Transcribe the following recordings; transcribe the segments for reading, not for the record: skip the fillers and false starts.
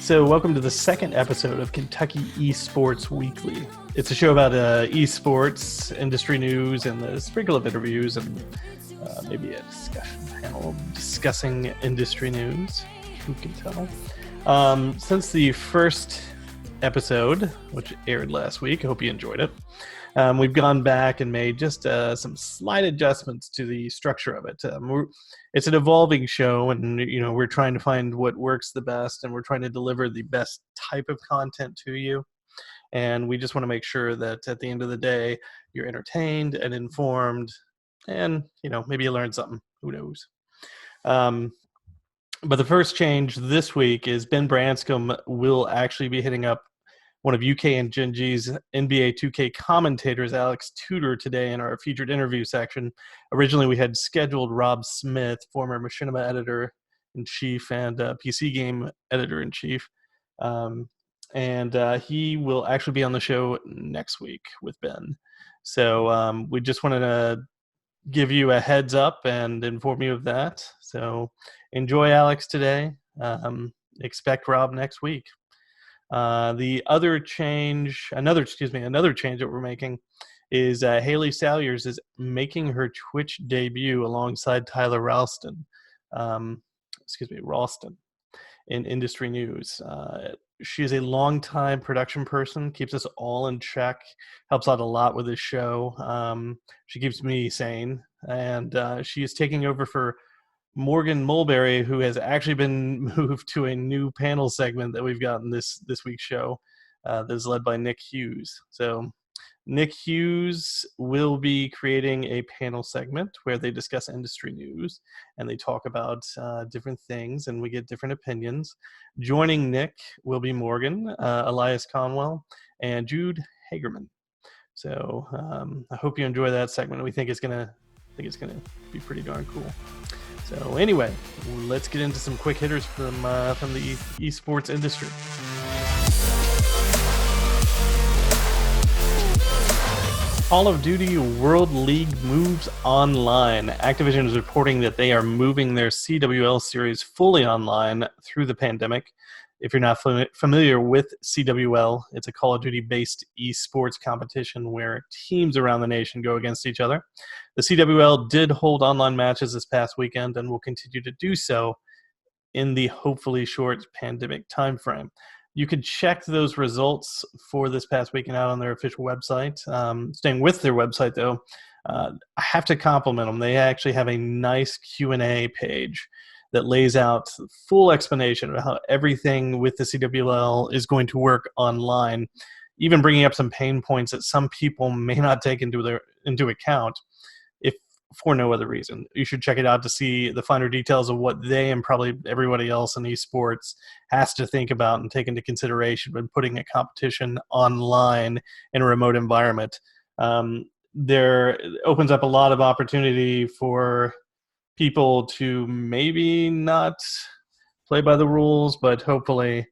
So welcome to the second episode of Kentucky Esports Weekly. It's a show about esports, industry news, and a sprinkle of interviews, and maybe a discussion panel discussing industry news. Who can tell? Since the first episode, which aired last week, I hope you enjoyed it. We've gone back and made just some slight adjustments to the structure of it. It's an evolving show, and we're trying to find what works the best, and we're trying to deliver the best type of content to you. And we just want to make sure that at the end of the day, you're entertained and informed, and maybe you learned something. Who knows? But the first change this week is Ben Branscombe will actually be hitting up one of UK and Gen G's NBA 2K commentators, Alex Tudor, today in our featured interview section. Originally, we had scheduled Rob Smith, former Machinima editor-in-chief and PC game editor-in-chief. And he will actually be on the show next week with Ben. So we just wanted to give you a heads up and inform you of that. So enjoy Alex today. Expect Rob next week. Another change that we're making is Haley Salyers is making her Twitch debut alongside Tyler Ralston in industry news. She is a longtime production person, keeps us all in check, helps out a lot with this show. She keeps me sane, and she is taking over for Morgan Mulberry, who has actually been moved to a new panel segment that we've got in this week's show that is led by Nick Hughes. So Nick Hughes will be creating a panel segment where they discuss industry news and they talk about different things, and we get different opinions. Joining Nick will be Morgan, Elias Conwell, and Jude Hagerman. So I hope you enjoy that segment. We think it's gonna be pretty darn cool. So anyway, let's get into some quick hitters from the esports industry. Call of Duty World League moves online. Activision is reporting that they are moving their CWL series fully online through the pandemic. If you're not familiar with CWL, it's a Call of Duty-based esports competition where teams around the nation go against each other. The CWL did hold online matches this past weekend and will continue to do so in the hopefully short pandemic timeframe. You could check those results for this past weekend out on their official website. Staying with their website, though, I have to compliment them. They actually have a nice Q&A page that lays out full explanation of how everything with the CWL is going to work online, even bringing up some pain points that some people may not take into account, if for no other reason. You should check it out to see the finer details of what they and probably everybody else in esports has to think about and take into consideration when putting a competition online in a remote environment. There opens up a lot of opportunity for people to maybe not play by the rules, but hopefully,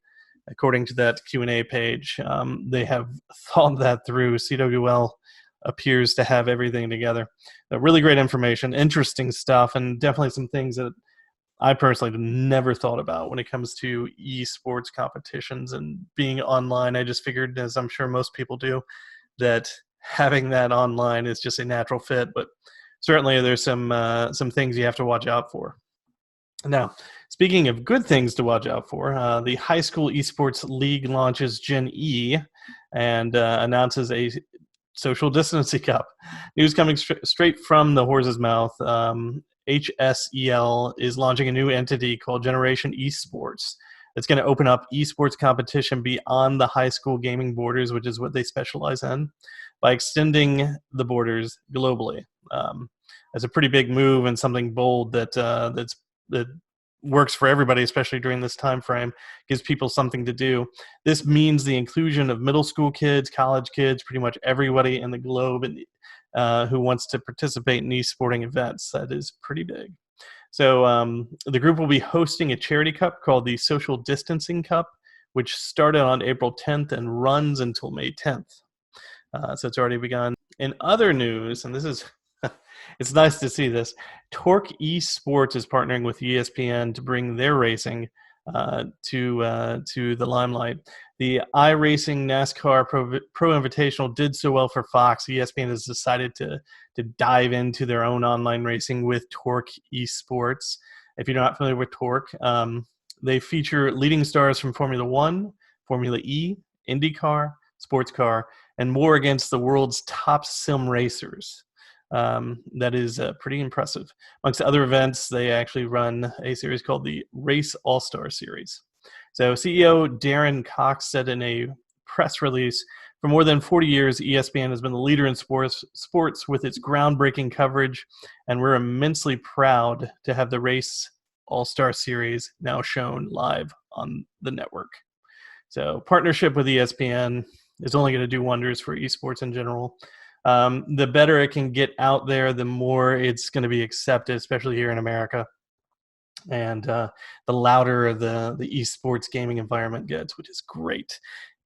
according to that Q&A page, they have thought that through. CWL appears to have everything together. Really great information, interesting stuff, and definitely some things that I personally never thought about when it comes to esports competitions and being online. I just figured, as I'm sure most people do, that having that online is just a natural fit, but certainly there's some things you have to watch out for. Now, speaking of good things to watch out for, the High School Esports League launches Gen E and announces a social distancing cup. News coming straight from the horse's mouth. HSEL is launching a new entity called Generation Esports. It's going to open up esports competition beyond the high school gaming borders, which is what they specialize in, by extending the borders globally. It's a pretty big move and something bold that works for everybody, especially during this time frame. Gives people something to do. This means the inclusion of middle school kids, college kids, pretty much everybody in the globe who wants to participate in esporting events. That is pretty big. So the group will be hosting a charity cup called the Social Distancing Cup, which started on April 10th and runs until May 10th. So it's already begun. In other news, and this is it's nice to see this, Torque Esports is partnering with ESPN to bring their racing to the limelight. The iRacing NASCAR Pro Invitational did so well for Fox. ESPN has decided to dive into their own online racing with Torque Esports. If you're not familiar with Torque, they feature leading stars from Formula One, Formula E, IndyCar, sports car, and more against the world's top sim racers. That is pretty impressive. Amongst other events, they actually run a series called the Race All-Star Series. So CEO Darren Cox said in a press release, for more than 40 years, ESPN has been the leader in sports with its groundbreaking coverage, and we're immensely proud to have the Race All-Star Series now shown live on the network. So partnership with ESPN is only going to do wonders for esports in general. The better it can get out there, the more it's going to be accepted, especially here in America. And the louder the esports gaming environment gets, which is great.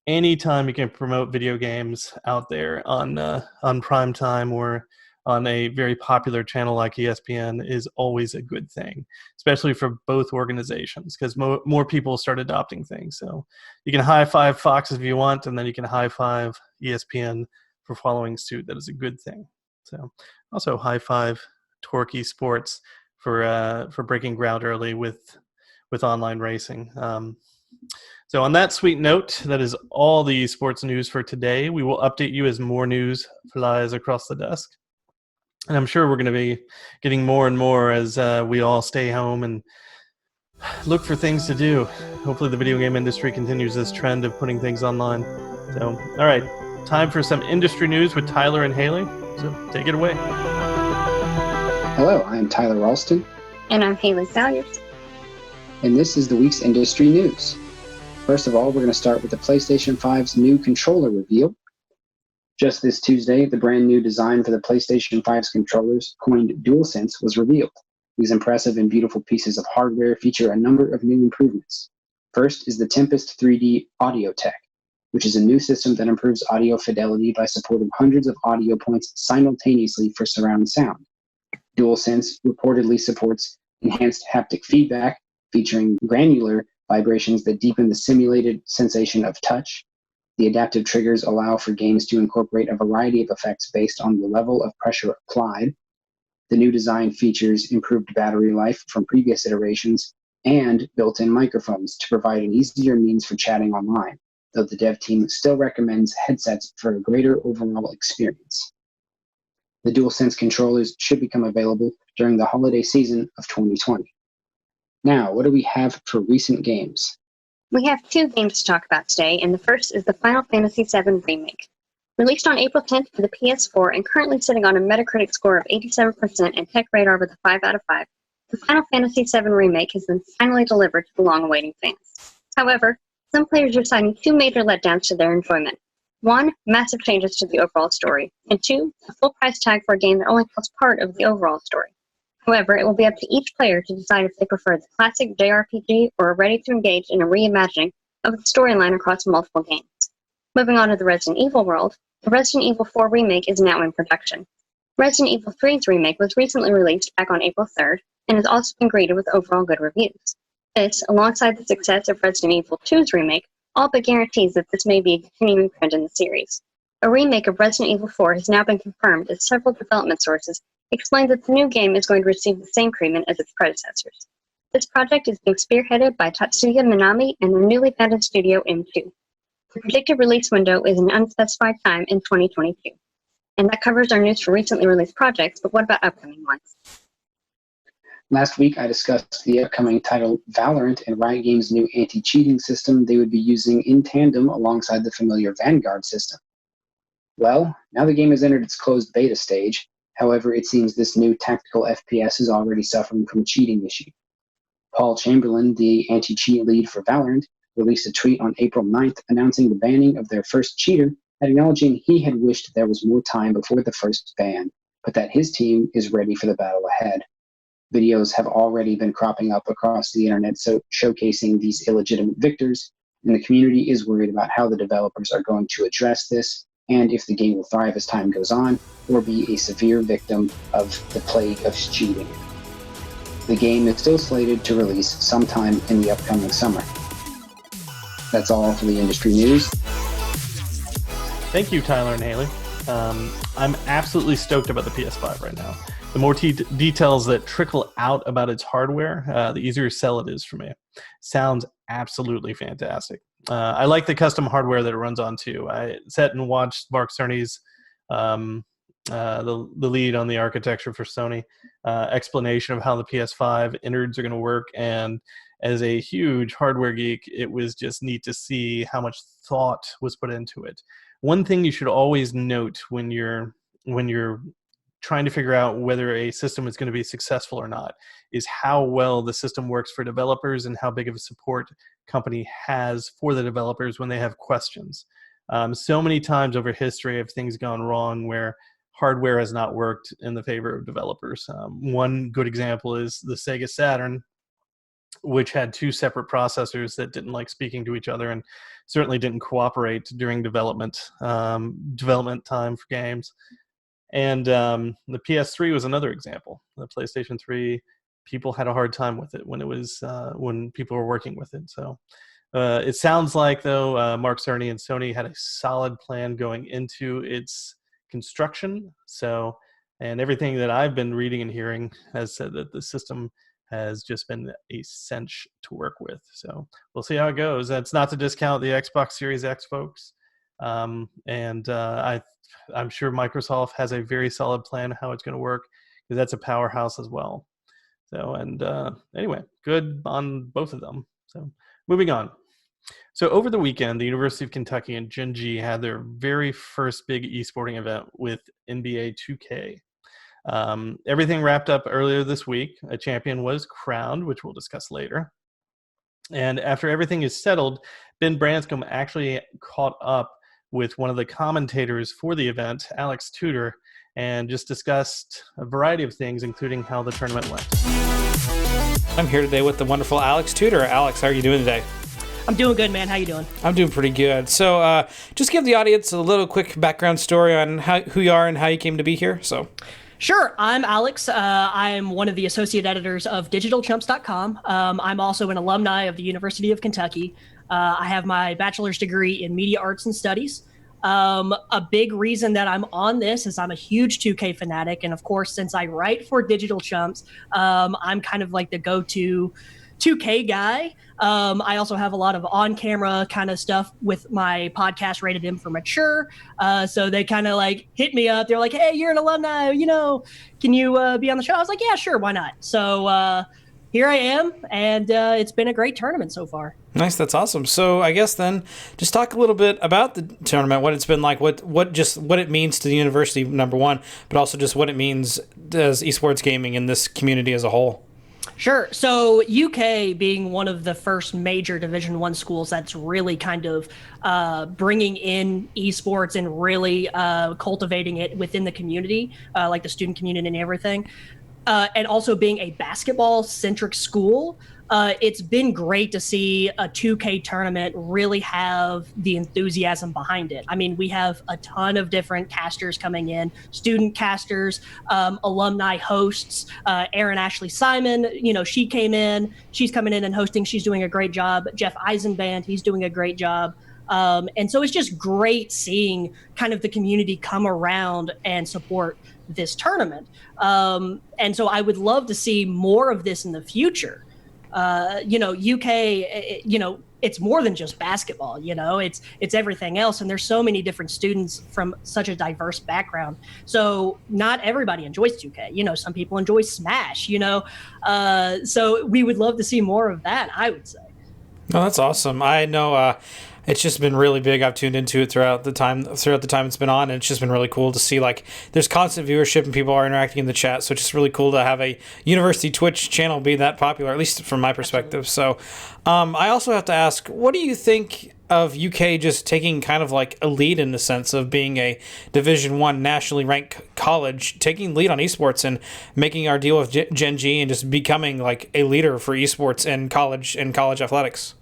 Anytime you can promote video games out there on prime time or on a very popular channel like ESPN is always a good thing, especially for both organizations, because more people start adopting things. So you can high five Fox if you want, and then you can high five ESPN for following suit. That is a good thing. So also high five Torque Esports for breaking ground early with online racing. So on that sweet note, that is all the esports news for today. We will update you as more news flies across the desk. And I'm sure we're going to be getting more and more as we all stay home and look for things to do. Hopefully the video game industry continues this trend of putting things online. So, all right, time for some industry news with Tyler and Haley. So take it away. Hello, I'm Tyler Ralston. And I'm Haley Salyers. And this is the week's industry news. First of all, we're going to start with the PlayStation 5's new controller reveal. Just this Tuesday, the brand new design for the PlayStation 5's controllers, coined DualSense, was revealed. These impressive and beautiful pieces of hardware feature a number of new improvements. First is the Tempest 3D audio tech, which is a new system that improves audio fidelity by supporting hundreds of audio points simultaneously for surround sound. DualSense reportedly supports enhanced haptic feedback, featuring granular vibrations that deepen the simulated sensation of touch. The adaptive triggers allow for games to incorporate a variety of effects based on the level of pressure applied. The new design features improved battery life from previous iterations and built-in microphones to provide an easier means for chatting online, though the dev team still recommends headsets for a greater overall experience. The DualSense controllers should become available during the holiday season of 2020. Now, what do we have for recent games? We have two games to talk about today, and the first is the Final Fantasy VII Remake. Released on April 10th for the PS4 and currently sitting on a Metacritic score of 87% and Tech Radar with a 5 out of 5, the Final Fantasy VII Remake has been finally delivered to the long-awaiting fans. However, some players are citing two major letdowns to their enjoyment. One, massive changes to the overall story, and two, a full price tag for a game that only tells part of the overall story. However, it will be up to each player to decide if they prefer the classic JRPG or are ready to engage in a reimagining of the storyline across multiple games. Moving on to the Resident Evil world, the Resident Evil 4 remake is now in production. Resident Evil 3's remake was recently released back on April 3rd and has also been greeted with overall good reviews. This, alongside the success of Resident Evil 2's remake, all but guarantees that this may be a continuing trend in the series. A remake of Resident Evil 4 has now been confirmed as several development sources explain that the new game is going to receive the same treatment as its predecessors. This project is being spearheaded by Tatsuya Minami and the newly founded studio M2. The predicted release window is an unspecified time in 2022. And that covers our news for recently released projects, but what about upcoming ones? Last week, I discussed the upcoming title Valorant and Riot Games' new anti-cheating system they would be using in tandem alongside the familiar Vanguard system. Well, now the game has entered its closed beta stage. However, it seems this new tactical FPS is already suffering from a cheating issue. Paul Chamberlain, the anti-cheat lead for Valorant, released a tweet on April 9th announcing the banning of their first cheater, acknowledging he had wished there was more time before the first ban, but that his team is ready for the battle ahead. Videos have already been cropping up across the internet showcasing these illegitimate victors, and the community is worried about how the developers are going to address this and if the game will thrive as time goes on or be a severe victim of the plague of cheating. The game is still slated to release sometime in the upcoming summer. That's all for the industry news. Thank you, Tyler and Haley. I'm absolutely stoked about the PS5 right now. The more details that trickle out about its hardware, the easier sell it is for me. Sounds absolutely fantastic. I like the custom hardware that it runs on too. I sat and watched Mark Cerny's, the lead on the architecture for Sony, explanation of how the PS5 innards are going to work. And as a huge hardware geek, it was just neat to see how much thought was put into it. One thing you should always note when you're trying to figure out whether a system is going to be successful or not is how well the system works for developers and how big of a support company has for the developers when they have questions. So many times over history have things gone wrong where hardware has not worked in the favor of developers. One good example is the Sega Saturn, which had two separate processors that didn't like speaking to each other and certainly didn't cooperate during development time for games. And the PS3 was another example. The PlayStation 3, people had a hard time with it when it was when people were working with it. So it sounds like, though, Mark Cerny and Sony had a solid plan going into its construction. So, and everything that I've been reading and hearing has said that the system has just been a cinch to work with. So we'll see how it goes. That's not to discount the Xbox Series X, folks. I'm sure Microsoft has a very solid plan how it's going to work, because that's a powerhouse as well. So, and anyway, good on both of them. So moving on. So over the weekend, the University of Kentucky and Gen G had their very first big esporting event with NBA 2K. Everything wrapped up earlier this week. A champion was crowned, which we'll discuss later. And after everything is settled, Ben Branscombe actually caught up with one of the commentators for the event, Alex Tudor, and just discussed a variety of things, including how the tournament went. I'm here today with the wonderful Alex Tudor. Alex, how are you doing today? I'm doing good, man. How you doing? I'm doing pretty good. So just give the audience a little quick background story on who you are and how you came to be here. Sure. I'm Alex. I'm one of the associate editors of digitalchumps.com. I'm also an alumni of the University of Kentucky. I have my bachelor's degree in media arts and studies. A big reason that I'm on this is I'm a huge 2K fanatic. And of course, since I write for Digital Chumps, I'm kind of like the go-to 2K guy. I also have a lot of on-camera kind of stuff with my podcast, Rated M for Mature. So they kind of like hit me up. They're like, hey, you're an alumni, can you be on the show? I was like, yeah, sure, why not? So here I am, and it's been a great tournament so far. Nice, that's awesome. So I guess then just talk a little bit about the tournament, what it's been like, what it means to the university, number one, but also just what it means as esports gaming in this community as a whole. Sure. So UK being one of the first major Division I schools that's really kind of bringing in esports and really cultivating it within the community, like the student community and everything, and also being a basketball-centric school, it's been great to see a 2K tournament really have the enthusiasm behind it. I mean, we have a ton of different casters coming in, student casters, alumni hosts. Erin Ashley Simon, she came in. She's coming in and hosting. She's doing a great job. Jeff Eisenband, he's doing a great job. And so it's just great seeing kind of the community come around and support this tournament. And so I would love to see more of this in the future. UK, it's more than just basketball, it's everything else. And there's so many different students from such a diverse background. So not everybody enjoys 2K. Some people enjoy Smash, so we would love to see more of that, I would say. Oh, that's awesome. I know it's just been really big. I've tuned into it throughout the time it's been on, and it's just been really cool to see, like, there's constant viewership and people are interacting in the chat, so it's just really cool to have a university Twitch channel be that popular, at least from my perspective. So I also have to ask, what do you think of UK just taking kind of like a lead in the sense of being a Division I nationally ranked college, taking lead on esports and making our deal with Gen G and just becoming like a leader for esports and college athletics?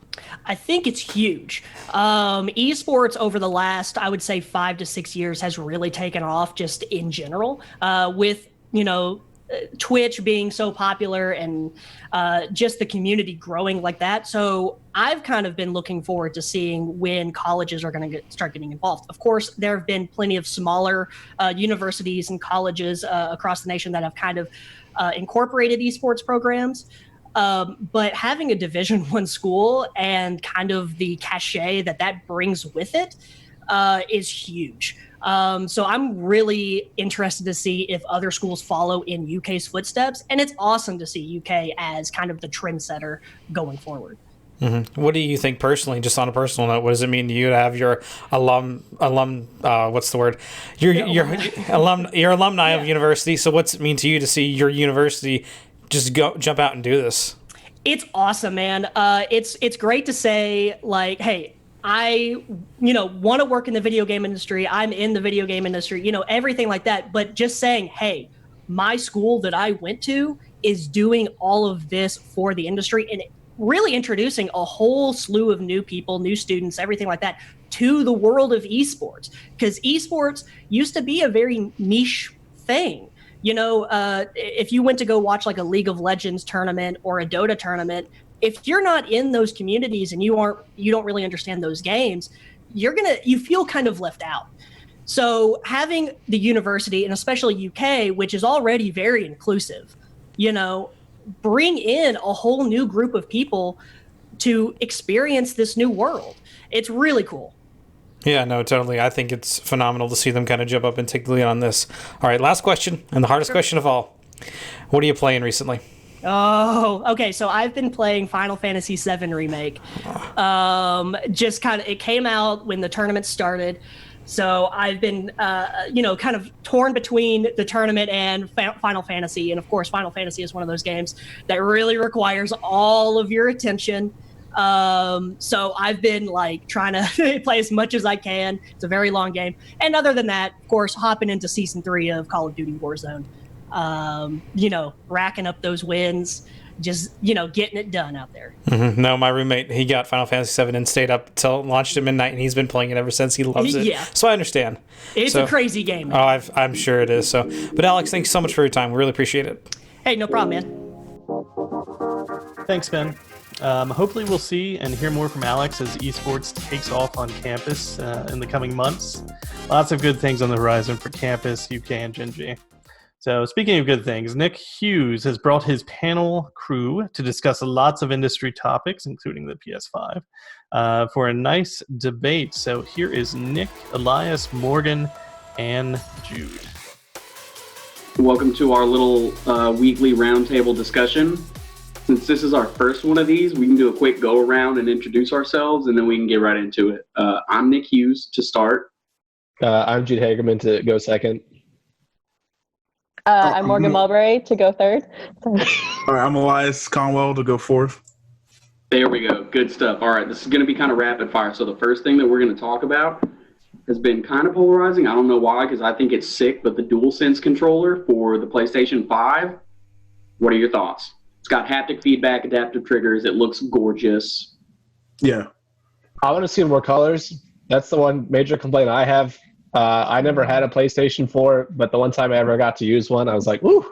I think it's huge. Esports over the last, I would say, 5 to 6 years has really taken off just in general with, Twitch being so popular and just the community growing like that. So I've kind of been looking forward to seeing when colleges are going to start getting involved. Of course, there have been plenty of smaller universities and colleges across the nation that have kind of incorporated esports programs. But having a Division I school and kind of the cachet that brings with it is huge. So I'm really interested to see if other schools follow in UK's footsteps, and it's awesome to see UK as kind of the trendsetter going forward. Mm-hmm. What do you think personally, just on a personal note? What does it mean to you to have your what's the word? Your alumni of university. So what's it mean to you to see your university just jump out and do this? It's awesome, man. It's great to say, like, hey, I want to work in the video game industry. I'm in the video game industry, everything like that. But just saying, hey, my school that I went to is doing all of this for the industry and really introducing a whole slew of new people, new students, everything like that to the world of esports. Because esports used to be a very niche thing. If you went to go watch like a League of Legends tournament or a Dota tournament, if you're not in those communities and you don't really understand those games, you feel kind of left out. So having the university, and especially UK, which is already very inclusive, bring in a whole new group of people to experience this new world. It's really cool. Yeah, no, totally. I think it's phenomenal to see them kind of jump up and take the lead on this. All right, last question, and the hardest question of all. What are you playing recently? Oh, okay. So I've been playing Final Fantasy VII Remake. It came out when the tournament started. So I've been, kind of torn between the tournament and Final Fantasy. And of course, Final Fantasy is one of those games that really requires all of your attention. So I've been like trying to play as much as I can. It's a very long game. And other than that, of course, hopping into season 3 of Call of Duty Warzone, racking up those wins, just, getting it done out there. Mm-hmm. No, my roommate, he got Final Fantasy VII and stayed up till launched at midnight, and he's been playing it ever since. He loves it. Yeah. So I understand. It's a crazy game, man. Oh, I'm sure it is. So, but Alex, thanks so much for your time. We really appreciate it. Hey, no problem, man. Thanks, Ben. Hopefully we'll see and hear more from Alex as esports takes off on campus in the coming months. Lots of good things on the horizon for campus, UK, and Gen G. So speaking of good things, Nick Hughes has brought his panel crew to discuss lots of industry topics, including the PS5, for a nice debate. So here is Nick, Elias, Morgan, and Jude. Welcome to our little weekly roundtable discussion. Since this is our first one of these, we can do a quick go around and introduce ourselves, and then we can get right into it. I'm Nick Hughes to start. I'm Jude Hagerman to go second. I'm Morgan Mulberry to go third. All right, I'm Elias Conwell to go fourth. There we go. Good stuff. All right, this is going to be kind of rapid fire. So the first thing that we're going to talk about has been kind of polarizing. I don't know why, because I think it's sick, but the DualSense controller for the PlayStation 5, what are your thoughts? It's got haptic feedback, adaptive triggers. It looks gorgeous. Yeah. I want to see more colors. That's the one major complaint I have. I never had a PlayStation 4, but the one time I ever got to use one, I was like, "Ooh,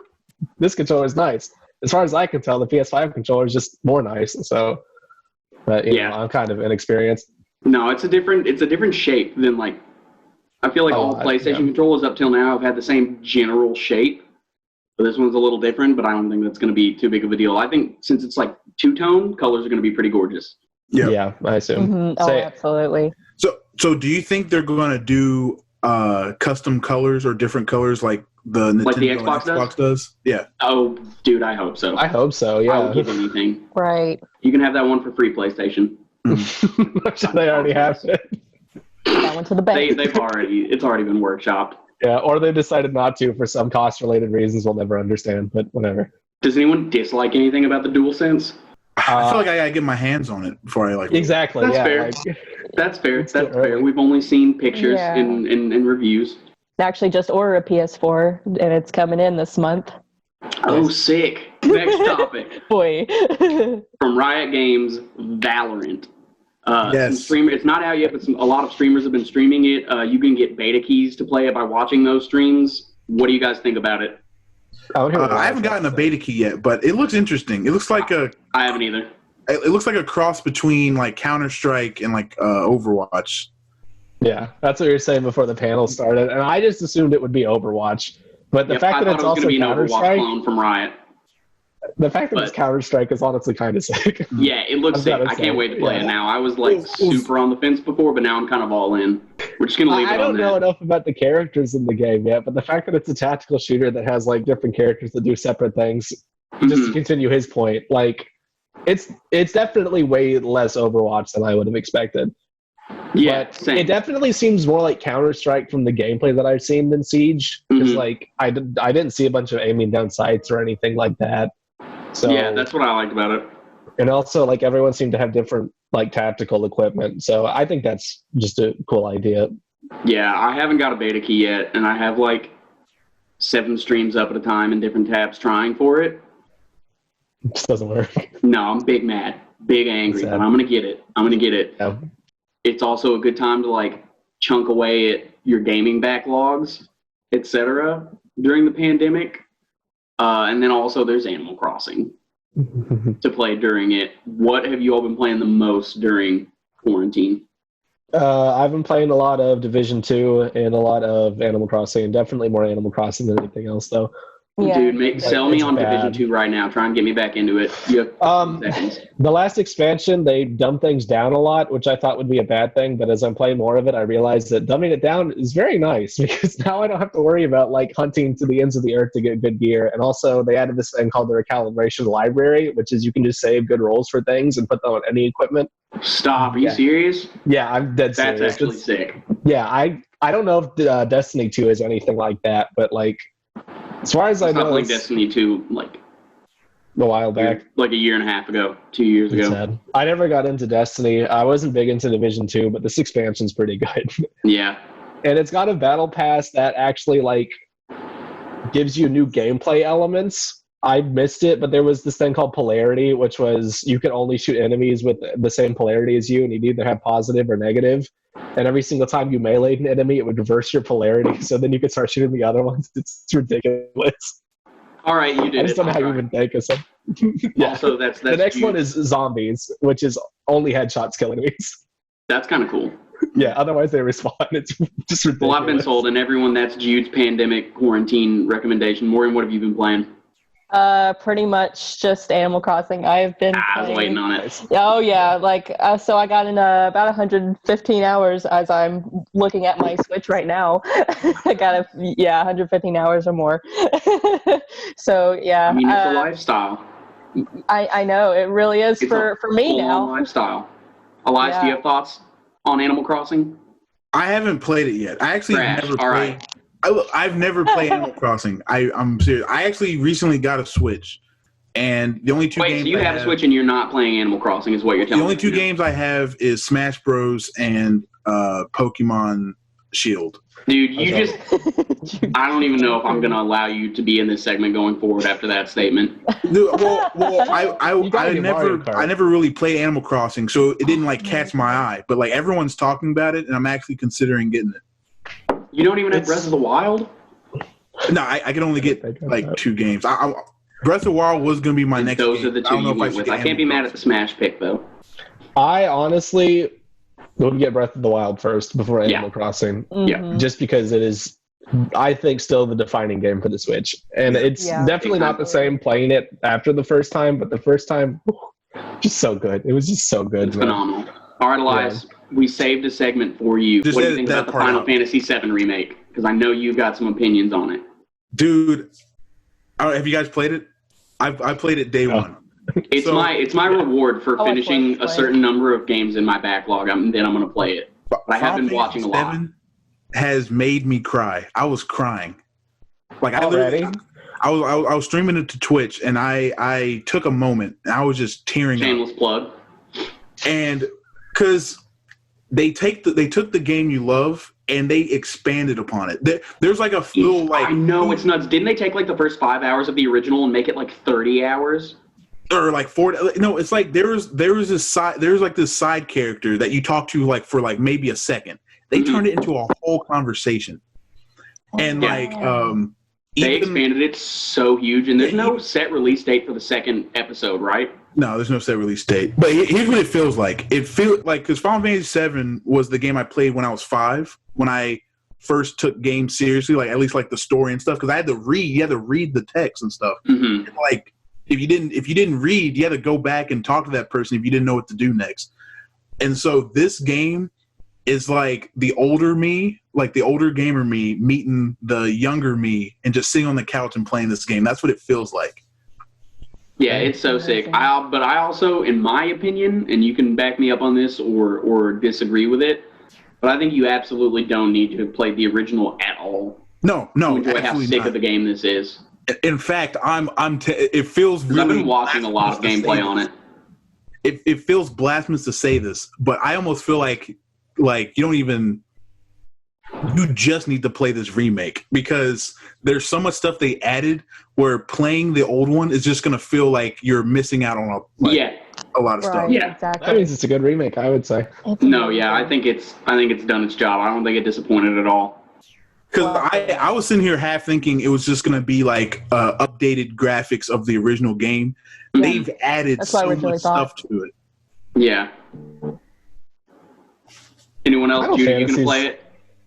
this controller is nice." As far as I can tell, the PS5 controller is just more nice. So, but you know, I'm kind of inexperienced. No, it's a different shape than like. I feel like all PlayStation controllers up till now have had the same general shape. But this one's a little different, but I don't think that's going to be too big of a deal. I think since it's like two-tone, colors are going to be pretty gorgeous. Yep. Yeah, I assume. Mm-hmm. Oh, absolutely. So do you think they're going to do custom colors or different colors like the Nintendo like the Xbox does? Yeah. Oh, dude, I hope so. I hope so, yeah. I'll give anything. Right. You can have that one for free, PlayStation. They already have it. That one to the bank. It's already been workshopped. Yeah, or they decided not to for some cost-related reasons we'll never understand, but whatever. Does anyone dislike anything about the DualSense? I feel like I gotta get my hands on it before I like. Exactly. That's fair. That's fair. That's fair. We've only seen pictures and reviews. Actually, just order a PS4, and it's coming in this month. Oh, sick! Next topic. Boy. From Riot Games, Valorant. Yes. It's not out yet, but a lot of streamers have been streaming it. You can get beta keys to play it by watching those streams. What do you guys think about it? I haven't gotten a beta key yet, but it looks interesting. It looks like I haven't either. It looks like a cross between like Counter-Strike and like Overwatch. Yeah, that's what you were saying before the panel started, and I just assumed it would be Overwatch. But the fact that it's also Counter-Strike, clone from Riot. The fact that it's Counter-Strike is honestly kind of sick. Yeah, it looks sick. I can't wait to play it now. I was like super on the fence before, but now I'm kind of all in. We're just gonna leave it on that. I don't know enough about the characters in the game yet, but the fact that it's a tactical shooter that has like different characters that do separate things, just to continue his point, like it's definitely way less Overwatch than I would have expected. Yeah, but same. It definitely seems more like Counter-Strike from the gameplay that I've seen than Siege, because like I didn't see a bunch of aiming down sights or anything like that. So yeah, that's what I liked about it. And also, like, everyone seemed to have different like tactical equipment, so I think that's just a cool idea. Yeah, I haven't got a beta key yet, and I have like 7 streams up at a time in different tabs trying for it. It just doesn't work. No, I'm big mad, big angry, but I'm gonna get it. Yeah. It's also a good time to like chunk away at your gaming backlogs, etc. during the pandemic. And then also there's Animal Crossing to play during it. What have you all been playing the most during quarantine? I've been playing a lot of Division 2 and a lot of Animal Crossing, and definitely more Animal Crossing than anything else, though. Yeah. Dude, sell me on Division 2 right now. Try and get me back into it. You have seconds. The last expansion, they dumbed things down a lot, which I thought would be a bad thing. But as I'm playing more of it, I realized that dumbing it down is very nice, because now I don't have to worry about like hunting to the ends of the earth to get good gear. And also, they added this thing called the recalibration library, which is you can just save good rolls for things and put them on any equipment. Stop. Are you serious? Yeah, I'm dead serious. That's actually sick. Yeah, I don't know if Destiny 2 is anything like that, but like, as far as I know, playing Destiny 2 like a while back, like a year and a half ago, 2 years ago. Sad. I never got into Destiny. I wasn't big into Division 2, but this expansion's pretty good. Yeah, and it's got a battle pass that actually like gives you new gameplay elements. I missed it, but there was this thing called polarity, which was you could only shoot enemies with the same polarity as you, and you'd either have positive or negative. And every single time you meleeed an enemy, it would reverse your polarity, so then you could start shooting the other ones. It's ridiculous. All right, you did it. I just don't know how you even think of something. Yeah. Also, that's the next one is zombies, which is only headshots kill enemies. That's kind of cool. Yeah, otherwise they respawn. It's just ridiculous. Well, I've been told, and everyone, that's Jude's pandemic quarantine recommendation. Maureen, what have you been playing? Pretty much just Animal Crossing. I've been I was waiting on it. Oh yeah, like so I got in about 115 hours as I'm looking at my Switch right now. I got 115 hours or more. So yeah. I mean, it's a lifestyle. I know it really is for me now. Lifestyle. Elias, do you have thoughts on Animal Crossing? I haven't played it yet. I actually never played. Right. I've never played Animal Crossing. I'm serious. I actually recently got a Switch, and the only two games. So you have a Switch and you're not playing Animal Crossing, is what you're telling me. The only two games I have is Smash Bros. And Pokemon Shield. Dude, I don't even know if I'm going to allow you to be in this segment going forward after that statement. I never really played Animal Crossing, so it didn't like catch my eye. But like everyone's talking about it, and I'm actually considering getting it. You don't even have Breath of the Wild? No, I can only get like 2 games. Breath of the Wild was going to be my next game. Those are the 2 you went with. I can't be mad at the Smash pick, though. I honestly would get Breath of the Wild first before Animal Crossing. Yeah. Just because it is, I think, still the defining game for the Switch. And it's definitely not the same playing it after the first time, but the first time, just so good. It was just so good. It's phenomenal. All right, Elias. We saved a segment for you. What do you think about the Final Fantasy VII Remake? Because I know you've got some opinions on it. Dude, have you guys played it? I played it day one. It's my reward for finishing a certain number of games in my backlog. Then I'm going to play it. But I have been watching a lot. Has made me cry. I was crying. Like I was streaming it to Twitch, and I took a moment, and I was just tearing up. Shameless plug. And because they took the game you love and they expanded upon it. There's like a little like, I know, it's nuts. Didn't they take like the first 5 hours of the original and make it like 30 hours? Or like 40? No, it's like there's like this side character that you talk to like for like maybe a second. They turned it into a whole conversation, and like They expanded it so huge, and there's no set release date for the second episode, right? No, there's no set release date. But here's what it feels like. It feels like, because Final Fantasy VII was the game I played when I was 5, when I first took games seriously, like at least like the story and stuff, because you had to read the text and stuff. Mm-hmm. And like if you didn't read, you had to go back and talk to that person if you didn't know what to do next. And so this game is like the older me, like the older gamer me meeting the younger me and just sitting on the couch and playing this game. That's what it feels like. Yeah, it's so sick. But I also, in my opinion, and you can back me up on this or disagree with it, but I think you absolutely don't need to play the original at all. No, to enjoy how sick of the game this is. In fact, it feels really. I've been watching a lot of gameplay on it. It feels blasphemous to say this, but I almost feel like you just need to play this remake, because there's so much stuff they added where playing the old one is just going to feel like you're missing out on a lot of stuff. Yeah, exactly. That means it's a good remake, I would say. No, yeah, I think it's done its job. I don't think it disappointed at all. Because I was sitting here half thinking it was just going to be like updated graphics of the original game. Yeah. They've added so much stuff to it. Yeah. Anyone else? Judy, you gonna play it?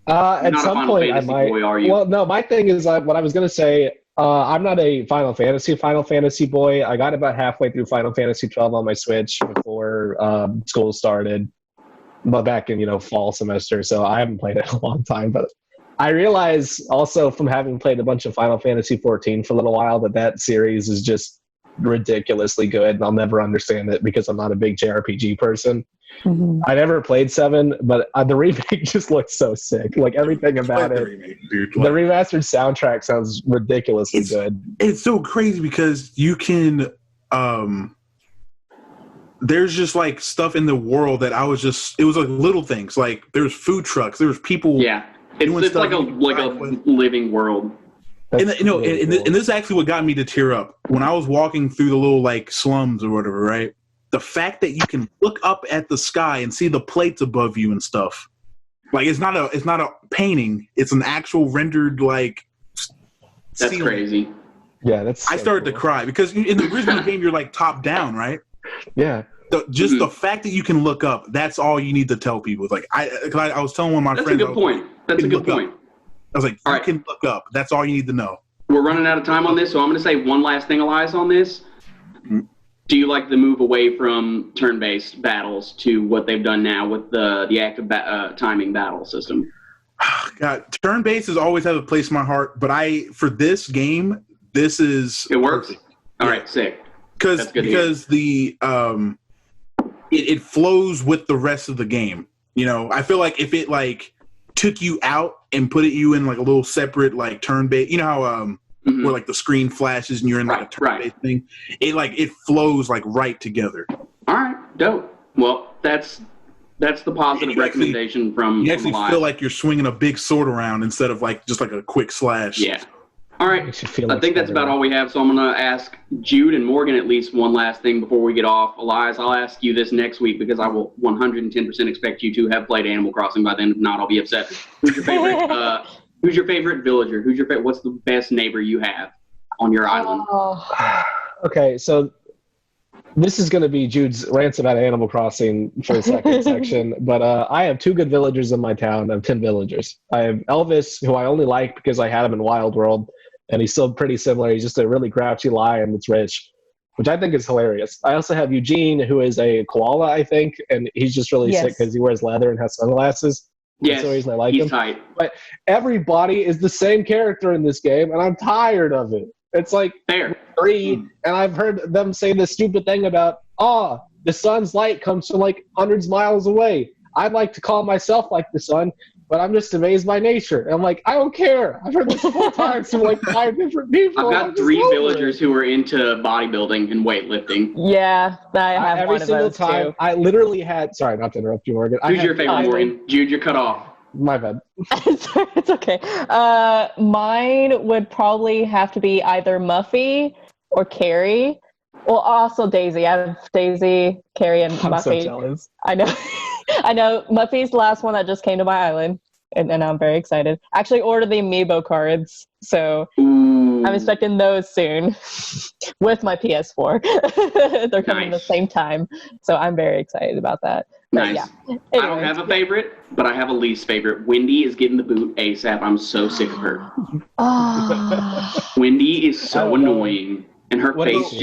At some point, I might. Boy, are you? Well, no. My thing is, what I was going to say. I'm not a Final Fantasy boy. I got about halfway through Final Fantasy 12 on my Switch before school started, but back in fall semester. So I haven't played it in a long time. But I realize also from having played a bunch of Final Fantasy 14 for a little while that series is just ridiculously good, and I'll never understand it because I'm not a big JRPG person. Mm-hmm. I never played 7, but the remake just looks so sick. Like everything about it. The remastered soundtrack sounds ridiculously good. It's so crazy because you can. There's just like stuff in the world that it was like little things. Like there's food trucks, there's people. Yeah, it's like a living world. And this is actually what got me to tear up when I was walking through the little like slums or whatever, right? The fact that you can look up at the sky and see the plates above you and stuff. Like it's not a painting, it's an actual rendered like That's ceiling. Crazy. Yeah, that's I started to cry because in the original game you're like top down, right? Yeah. The fact that you can look up, that's all you need to tell people. Like I was telling one of my friends. That's a good point. That's a good point. I was like, you can look up. That's all you need to know. We're running out of time on this, so I'm going to say one last thing, Elias, on this. Mm-hmm. Do you like the move away from turn-based battles to what they've done now with the active timing battle system? God, turn-based has always had a place in my heart, but for this game, this is it works. Perfect. All right, sick. Because the it flows with the rest of the game. I feel like if it like took you out and put you in like a little separate like turn-based, how where like the screen flashes and you're in like a turn-based thing, it flows like right together. All right, dope. Well, that's the positive recommendation from. You actually feel like you're swinging a big sword around instead of like just like a quick slash. Yeah. All right. I think that's about all we have. So I'm going to ask Jude and Morgan at least one last thing before we get off. Elias, I'll ask you this next week because I will 110% expect you to have played Animal Crossing by then. If not, I'll be upset. Who's your favorite? Who's your favorite villager? Who's your favorite? What's the best neighbor you have on your island? Okay, so this is going to be Jude's rants about Animal Crossing for the second section, but I have 2 good villagers in my town. I have 10 villagers. I have Elvis, who I only like because I had him in Wild World, and he's still pretty similar. He's just a really grouchy lion that's rich, which I think is hilarious. I also have Eugene, who is a koala, I think, and he's just really sick because he wears leather and has sunglasses. Yes, that's the reason I like he's him. tight. But everybody is the same character in this game, and I'm tired of it. It's like fair 3, and I've heard them say this stupid thing about, the sun's light comes from like hundreds of miles away. I'd like to call myself like the sun, but I'm just amazed by nature. And I'm like, I don't care. I've heard this 4 times from like 5 different people. I've got 3 villagers who are into bodybuilding and weightlifting. Yeah, I have every one of single those time. too. I literally had. Sorry, not to interrupt you, Morgan. Who's your favorite, Morgan? Jude, you're cut off. My bad. It's okay. Mine would probably have to be either Muffy or Carrie. Well, also Daisy. I have Daisy, Carrie, and I'm Muffy. so jealous. I know. I know. Muffy's the last one that just came to my island. and I'm very excited. Actually ordered the amiibo cards, so Ooh, I'm expecting those soon with my PS4. They're coming at the Nice. same time, so I'm very excited about that. But nice. yeah, I don't have a favorite, but I have a least favorite. Wendy is getting the boot ASAP. I'm so sick of her. Oh, Wendy is I so don't know. annoying, and her What face is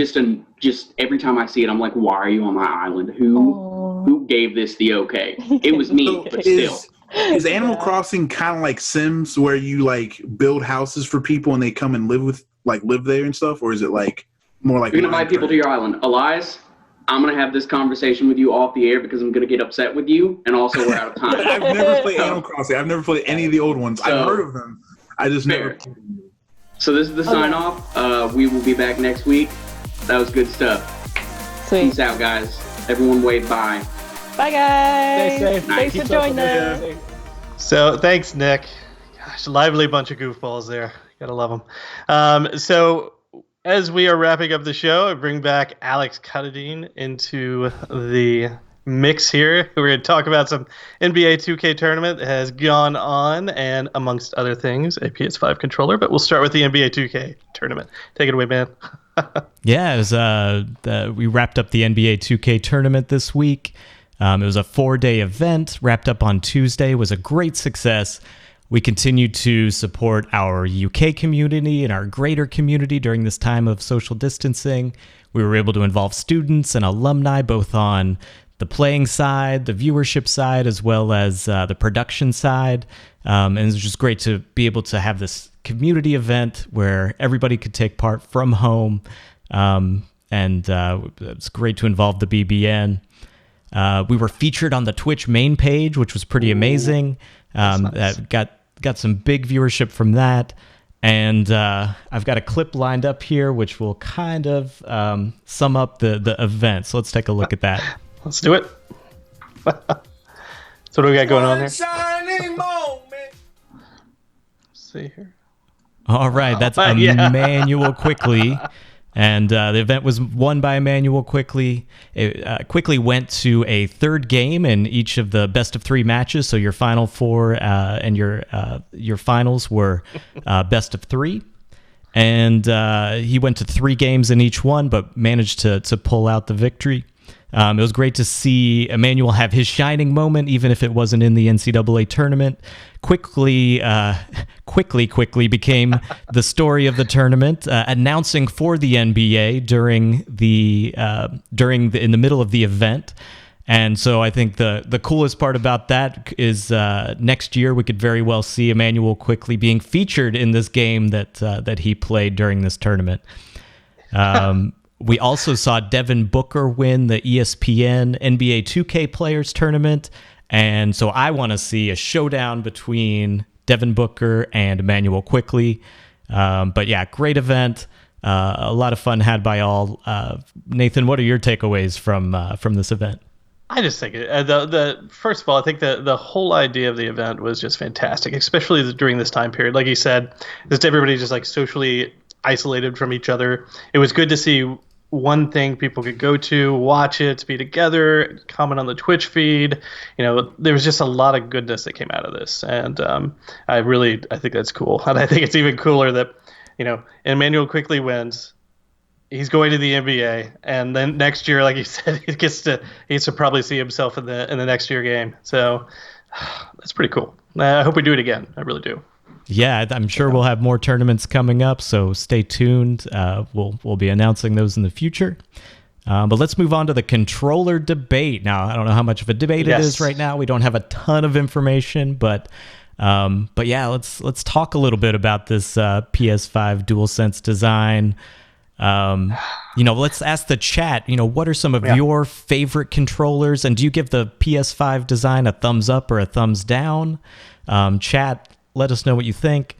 just every time I see it, I'm like, why are you on my island? Who gave this the okay? It was me, So but still. is Animal Yeah. Crossing kind of like Sims, where you like build houses for people and they come and live there and stuff, or is it like more like You're gonna invite people to your island. Elias, I'm gonna have this conversation with you off the air because I'm gonna get upset with you, and also we're out of time. I've never played Animal Crossing. I've never played any of the old ones. So- I've heard of them. I just Fair. never played them. So this is the sign off. We will be back next week. That was good stuff. sweet. Peace out, guys. Everyone wave bye. Bye, guys. Stay safe. Thanks Keep for joining social us. distancing. So thanks, Nick. Gosh, lively bunch of goofballs there. Gotta love them. So as we are wrapping up the show, I bring back Alex Cuttadine into the mix here. We're going to talk about some NBA 2K tournament that has gone on, and amongst other things, a PS5 controller. But we'll start with the NBA 2K tournament. Take it away, man. Yeah, it was, we wrapped up the NBA 2K tournament this week. It was a 4-day event, wrapped up on Tuesday. It was a great success. We continue to support our UK community and our greater community during this time of social distancing. We were able to involve students and alumni both on the playing side, the viewership side, as well as the production side. And it was just great to be able to have this community event where everybody could take part from home. And it's great to involve the BBN. We were featured on the Twitch main page, which was pretty amazing. Nice. Got some big viewership from that. And I've got a clip lined up here, which will kind of sum up the event. So let's take a look at that. Let's do it. So what do we got going on here? Shining moment. Let's see here. All right, that's yeah. Emmanuel Quickly. And the event was won by Emmanuel Quickly. It quickly went to a third game in each of the best of 3 matches. So your final 4 and your finals were best of 3. And he went to 3 games in each one, but managed to pull out the victory. It was great to see Emmanuel have his shining moment, even if it wasn't in the NCAA tournament. Quickly became the story of the tournament, announcing for the NBA in the middle of the event. And so I think the coolest part about that is next year we could very well see Emmanuel Quickly being featured in this game that he played during this tournament. We also saw Devin Booker win the ESPN NBA 2K Players Tournament, and so I want to see a showdown between Devin Booker and Emmanuel Quickly. But yeah, great event. A lot of fun had by all. Nathan, what are your takeaways from this event? I just think the first of all, I think the whole idea of the event was just fantastic, especially during this time period. Like you said, just everybody just like socially isolated from each other. It was good to see one thing people could go to, watch it, be together, comment on the Twitch feed. You know, there was just a lot of goodness that came out of this, and I think that's cool. And I think it's even cooler that, you know, Emmanuel Quickly wins. He's going to the NBA, and then next year, like you said, he gets to probably see himself in the next year game. So that's pretty cool. I hope we do it again. I really do. Yeah, I'm sure we'll have more tournaments coming up, so stay tuned. We'll be announcing those in the future. But let's move on to the controller debate. Now, I don't know how much of a debate it is right now. We don't have a ton of information, but yeah, let's talk a little bit about this PS5 DualSense design. Let's ask the chat, what are some of your favorite controllers, and do you give the PS5 design a thumbs up or a thumbs down? Chat, let us know what you think.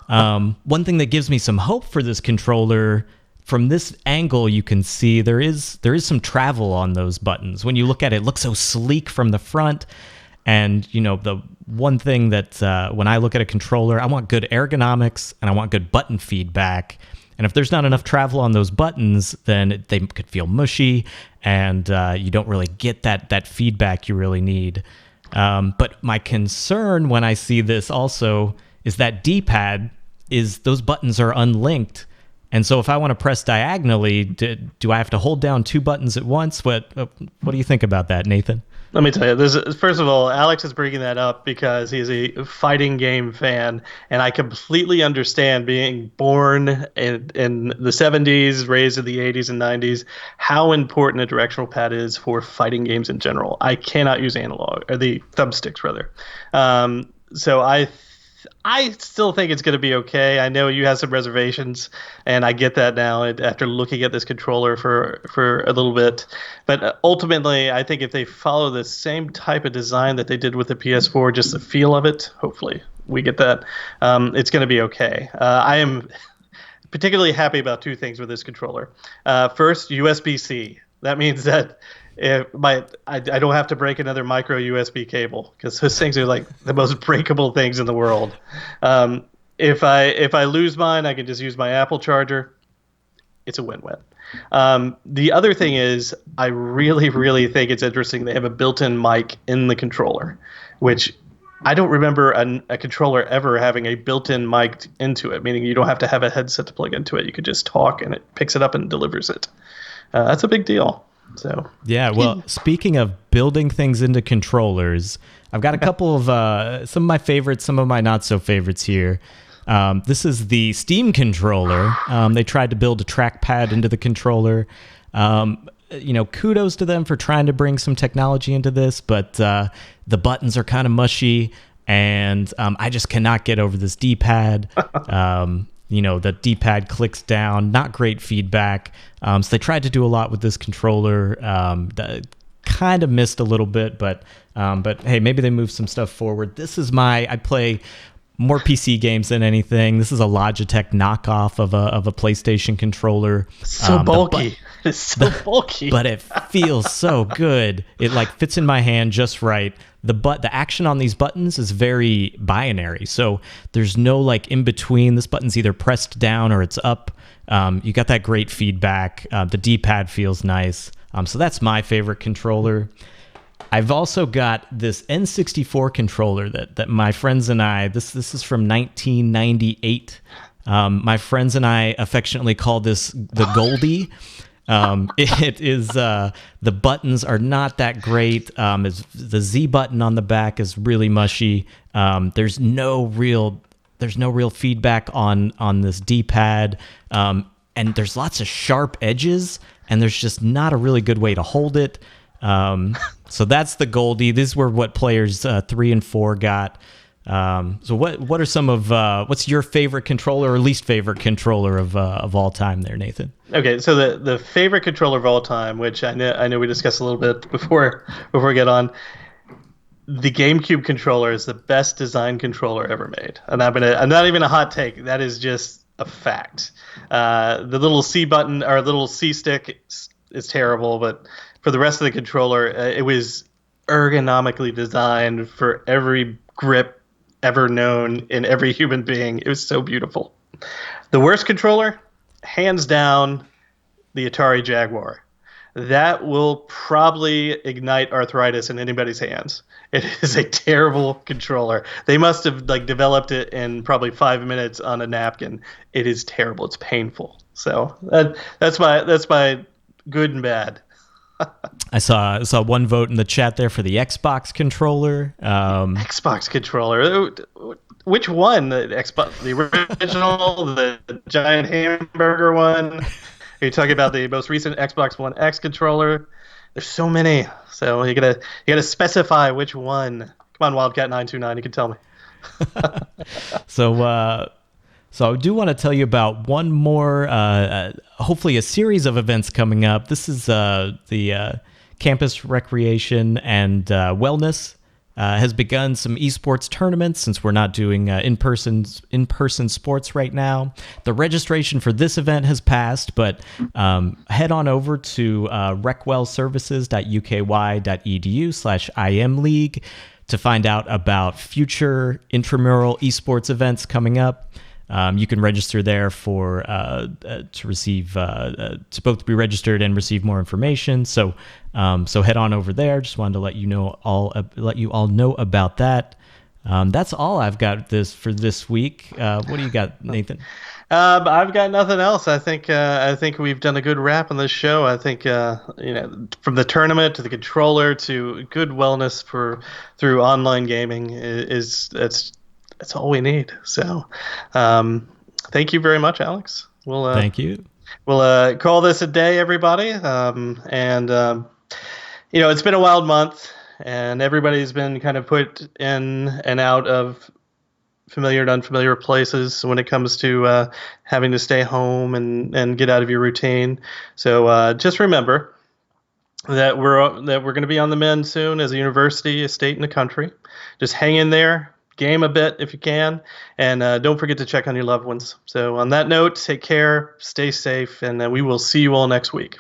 One thing that gives me some hope for this controller, from this angle, you can see there is some travel on those buttons. When you look at it, it looks so sleek from the front. And, the one thing that when I look at a controller, I want good ergonomics and I want good button feedback. And if there's not enough travel on those buttons, then they could feel mushy and you don't really get that feedback you really need. But my concern when I see this also is that D-pad is those buttons are unlinked. And so if I want to press diagonally, do I have to hold down two buttons at once? What do you think about that, Nathan? Let me tell you, first of all, Alex is bringing that up because he's a fighting game fan, and I completely understand, being born in the 70s, raised in the 80s and 90s, how important a directional pad is for fighting games in general. I cannot use analog, or the thumbsticks rather. So I still think it's going to be okay. I know you have some reservations, and I get that now after looking at this controller for a little bit. But ultimately, I think if they follow the same type of design that they did with the PS4, just the feel of it, hopefully we get that, it's going to be okay. I am particularly happy about two things with this controller. First, USB-C. That means that I don't have to break another micro USB cable, because those things are like the most breakable things in the world. If I lose mine, I can just use my Apple charger. It's a win-win. The other thing is, I really, really think it's interesting they have a built-in mic in the controller, which I don't remember a controller ever having a built-in mic into it, meaning you don't have to have a headset to plug into it. You could just talk and it picks it up and delivers it. That's a big deal. So yeah, well, speaking of building things into controllers, I've got a couple of some of my favorites, some of my not so favorites here. This is the Steam controller. They tried to build a trackpad into the controller. Kudos to them for trying to bring some technology into this, but the buttons are kind of mushy, and I just cannot get over this D-pad. The D-pad clicks down, not great feedback. So they tried to do a lot with this controller. Kind of missed a little bit, but hey, maybe they moved some stuff forward. I play more PC games than anything. This is a Logitech knockoff of a PlayStation controller. So bulky. It's so bulky. But it feels so good. It fits in my hand just right. The action on these buttons is very binary, so there's no in between. This button's either pressed down or it's up. You got that great feedback. The D-pad feels nice. So that's my favorite controller. I've also got this N64 controller that my friends and I, this is from 1998. My friends and I affectionately call this the Goldie. It is the buttons are not that great. The Z button on the back is really mushy. There's no real feedback on this D-pad, and there's lots of sharp edges, and there's just not a really good way to hold it. So that's the Goldie. These were what players 3 and 4 got. So what are some of what's your favorite controller or least favorite controller of all time there, Nathan? Okay, so the favorite controller of all time, which I know we discussed a little bit before we get on, the GameCube controller is the best design controller ever made, and I'm not even a hot take. That is just a fact. The little C button or little C stick is terrible, but for the rest of the controller, it was ergonomically designed for every grip ever known in every human being. It was so beautiful. The worst controller, hands down, the Atari Jaguar. That will probably ignite arthritis in anybody's hands. It is a terrible controller. They must have developed it in probably 5 minutes on a napkin. It is terrible. It's painful. So that's my good and bad. I saw one vote in the chat there for the Xbox controller. Xbox controller. Which one? The Xbox, the original, the giant hamburger one? Are you talking about the most recent Xbox One X controller? There's so many, so you gotta specify which one. Come on, Wildcat 929, you can tell me. So I do want to tell you about one more, hopefully a series of events coming up. This is the Campus Recreation and Wellness has begun some esports tournaments since we're not doing in-person sports right now. The registration for this event has passed, but head on over to recwellservices.uky.edu/imleague to find out about future intramural esports events coming up. You can register there for to receive to both be registered and receive more information. So so head on over there. Just wanted to let you all know about that. That's all I've got for this week. What do you got, Nathan? I've got nothing else. I think we've done a good wrap on this show. I think from the tournament to the controller to good wellness through online gaming that's all we need. So thank you very much, Alex. Thank you. We'll call this a day, everybody. It's been a wild month, and everybody's been kind of put in and out of familiar and unfamiliar places when it comes to having to stay home and get out of your routine. So just remember that we're going to be on the mend soon as a university, a state, and a country. Just hang in there, game a bit if you can, and don't forget to check on your loved ones. So on that note, take care, stay safe, and we will see you all next week.